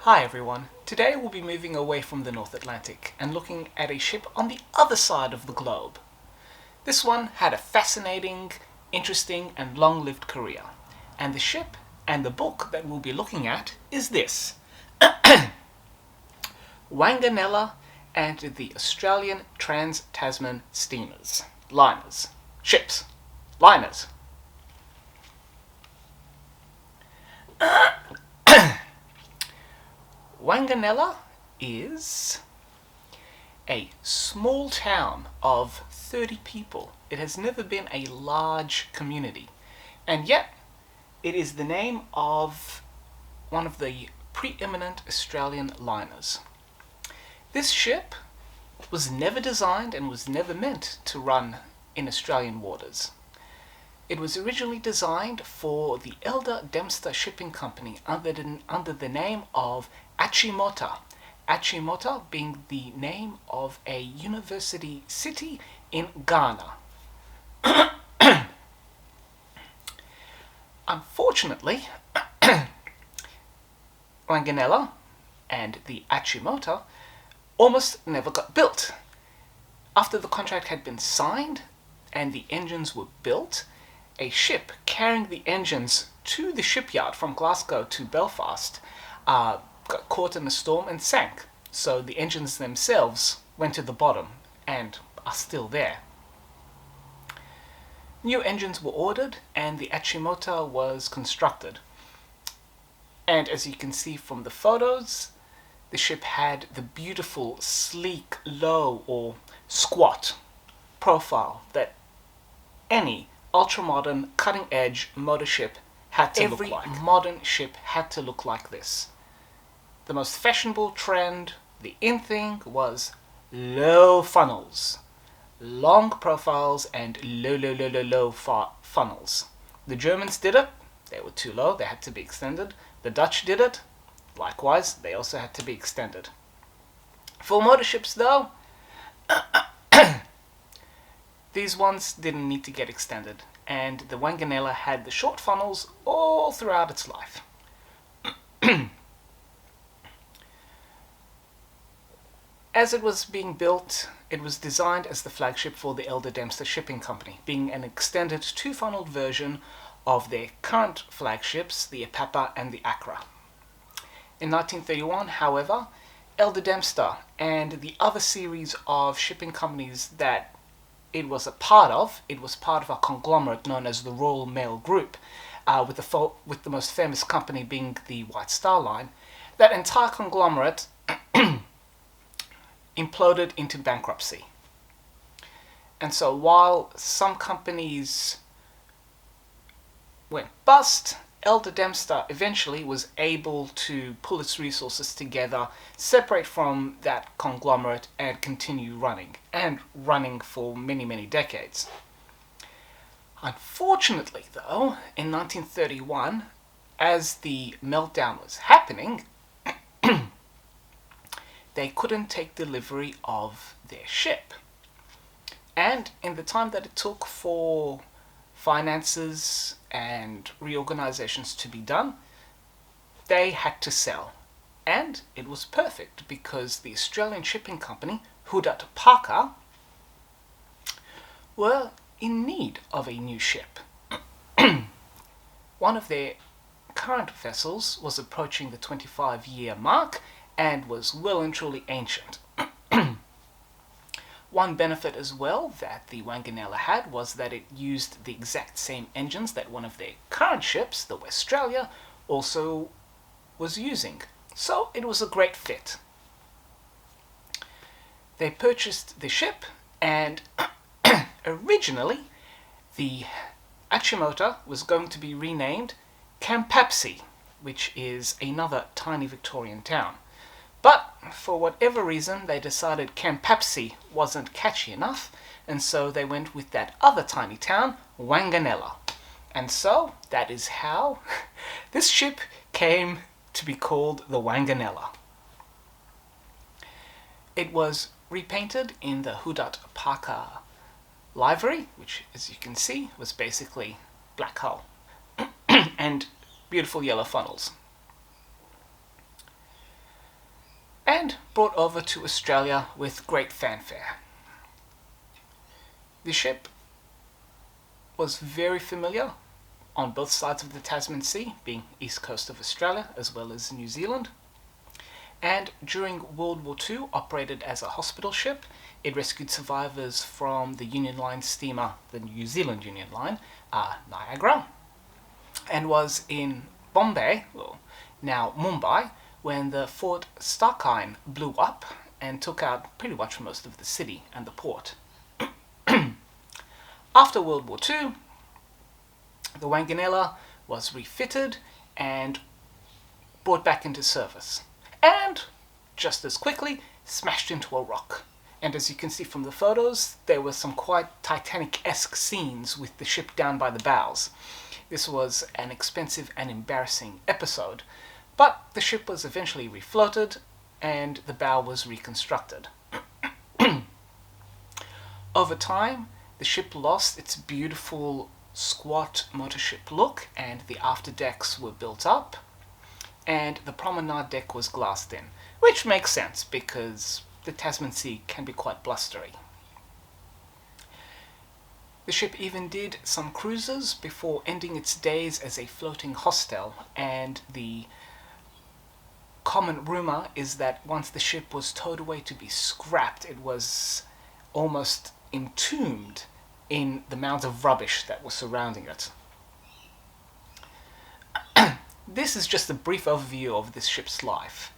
Hi everyone, today we'll be moving away from the North Atlantic and looking at a ship on the other side of the globe. This one had a fascinating, interesting and long-lived career, and the ship and the book that we'll be looking at is this. Wanganella and the Australian Trans-Tasman liners. Wanganella is a small town of 30 people. It has never been a large community, and yet it is the name of one of the preeminent Australian liners. This ship was never designed and was never meant to run in Australian waters. It was originally designed for the Elder Dempster Shipping Company under the name of Achimota. Achimota being the name of a university city in Ghana. Unfortunately, Wanganella and the Achimota almost never got built. After the contract had been signed and the engines were built, a ship carrying the engines to the shipyard from Glasgow to Belfast got caught in a storm and sank. So the engines themselves went to the bottom and are still there. New engines were ordered and the Achimota was constructed. And as you can see from the photos, the ship had the beautiful, sleek, low or squat profile that any ultra-modern, cutting-edge motor ship had to look like. Every modern ship had to look like this. The most fashionable trend, the in thing, was low funnels. Long profiles and low funnels. The Germans did it. They were too low, they had to be extended. The Dutch did it. Likewise, they also had to be extended. For motor ships though, these ones didn't need to get extended, and the Wanganella had the short funnels all throughout its life. As it was being built, it was designed as the flagship for the Elder Dempster Shipping Company, being an extended two-funneled version of their current flagships, the Apapa and the Accra. In 1931, however, Elder Dempster and the other series of shipping companies that it was part of a conglomerate known as the Royal Mail Group, with the most famous company being the White Star Line. That entire conglomerate imploded into bankruptcy. And so while some companies went bust, Elder Dempster eventually was able to pull its resources together, separate from that conglomerate, and continue running for many, many decades. Unfortunately, though, in 1931, as the meltdown was happening, they couldn't take delivery of their ship. And in the time that it took for finances and reorganizations to be done, they had to sell. And it was perfect because the Australian shipping company, Hudat Parker, were in need of a new ship. One of their current vessels was approaching the 25-year mark and was well and truly ancient. One benefit as well that the Wanganella had was that it used the exact same engines that one of their current ships, the Westralia, also was using. So it was a great fit. They purchased the ship, and originally the Achimota was going to be renamed Campapsi, which is another tiny Victorian town. But for whatever reason, they decided Campapsi wasn't catchy enough, and so they went with that other tiny town, Wanganella. And so that is how this ship came to be called the Wanganella. It was repainted in the Hudat Parker livery, which, as you can see, was basically black hull and beautiful yellow funnels. and brought over to Australia with great fanfare. The ship was very familiar on both sides of the Tasman Sea, being east coast of Australia as well as New Zealand. And during World War II operated as a hospital ship. It rescued survivors from the Union Line steamer, the New Zealand Union Line, Niagara, and was in Bombay, well, now Mumbai, when the Fort Starkine blew up and took out pretty much most of the city and the port. After World War II, the Wanganella was refitted and brought back into service, and just as quickly smashed into a rock. And as you can see from the photos, there were some quite Titanic-esque scenes with the ship down by the bows. This was an expensive and embarrassing episode, but the ship was eventually refloated and the bow was reconstructed. Over time, the ship lost its beautiful squat motorship look and the after decks were built up and the promenade deck was glassed in, which makes sense because the Tasman Sea can be quite blustery. The ship even did some cruises before ending its days as a floating hostel, and the common rumour is that once the ship was towed away to be scrapped, it was almost entombed in the mounds of rubbish that were surrounding it. This is just a brief overview of this ship's life.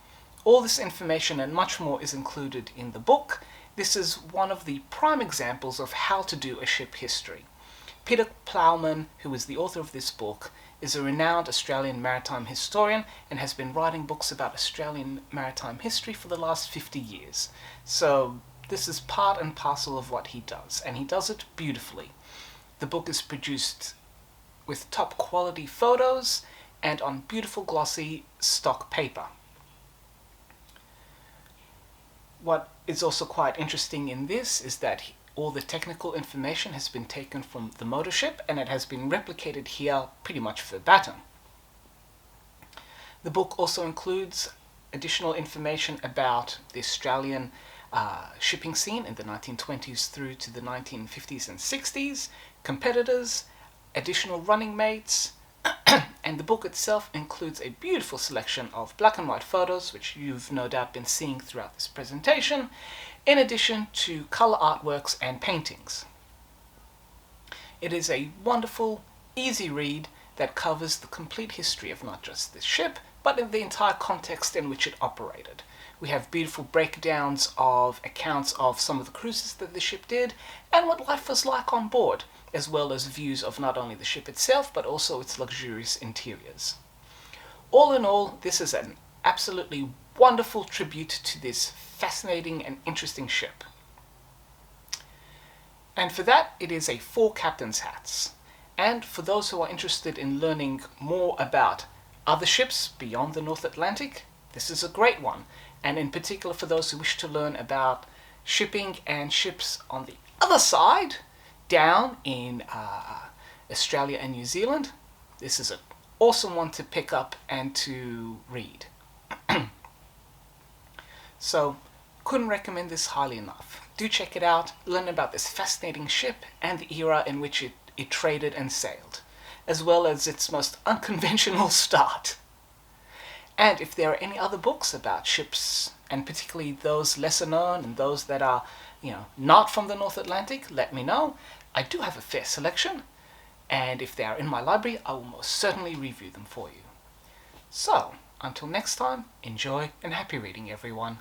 All this information and much more is included in the book. This is one of the prime examples of how to do a ship history. Peter Plowman, who is the author of this book, is a renowned Australian maritime historian and has been writing books about Australian maritime history for the last 50 years. So this is part and parcel of what he does, and he does it beautifully. The book is produced with top quality photos and on beautiful glossy stock paper. What is also quite interesting in this is that all the technical information has been taken from the motorship and it has been replicated here pretty much verbatim. The book also includes additional information about the Australian shipping scene in the 1920s through to the 1950s and 60s, competitors, additional running mates, and the book itself includes a beautiful selection of black and white photos, which you've no doubt been seeing throughout this presentation, in addition to color artworks and paintings. It is a wonderful, easy read that covers the complete history of not just this ship, but in the entire context in which it operated. We have beautiful breakdowns of accounts of some of the cruises that the ship did and what life was like on board, as well as views of not only the ship itself but also its luxurious interiors. All in all, this is an absolutely wonderful tribute to this fascinating and interesting ship. And for that, it is a 4 captain's hats. And for those who are interested in learning more about other ships beyond the North Atlantic, this is a great one. And in particular for those who wish to learn about shipping and ships on the other side, down in Australia and New Zealand, this is an awesome one to pick up and to read. So, couldn't recommend this highly enough. Do check it out, learn about this fascinating ship and the era in which it traded and sailed, as well as its most unconventional start. And if there are any other books about ships, and particularly those lesser known and those that are, not from the North Atlantic, let me know. I do have a fair selection, and if they are in my library, I will most certainly review them for you. So, until next time, enjoy and happy reading, everyone.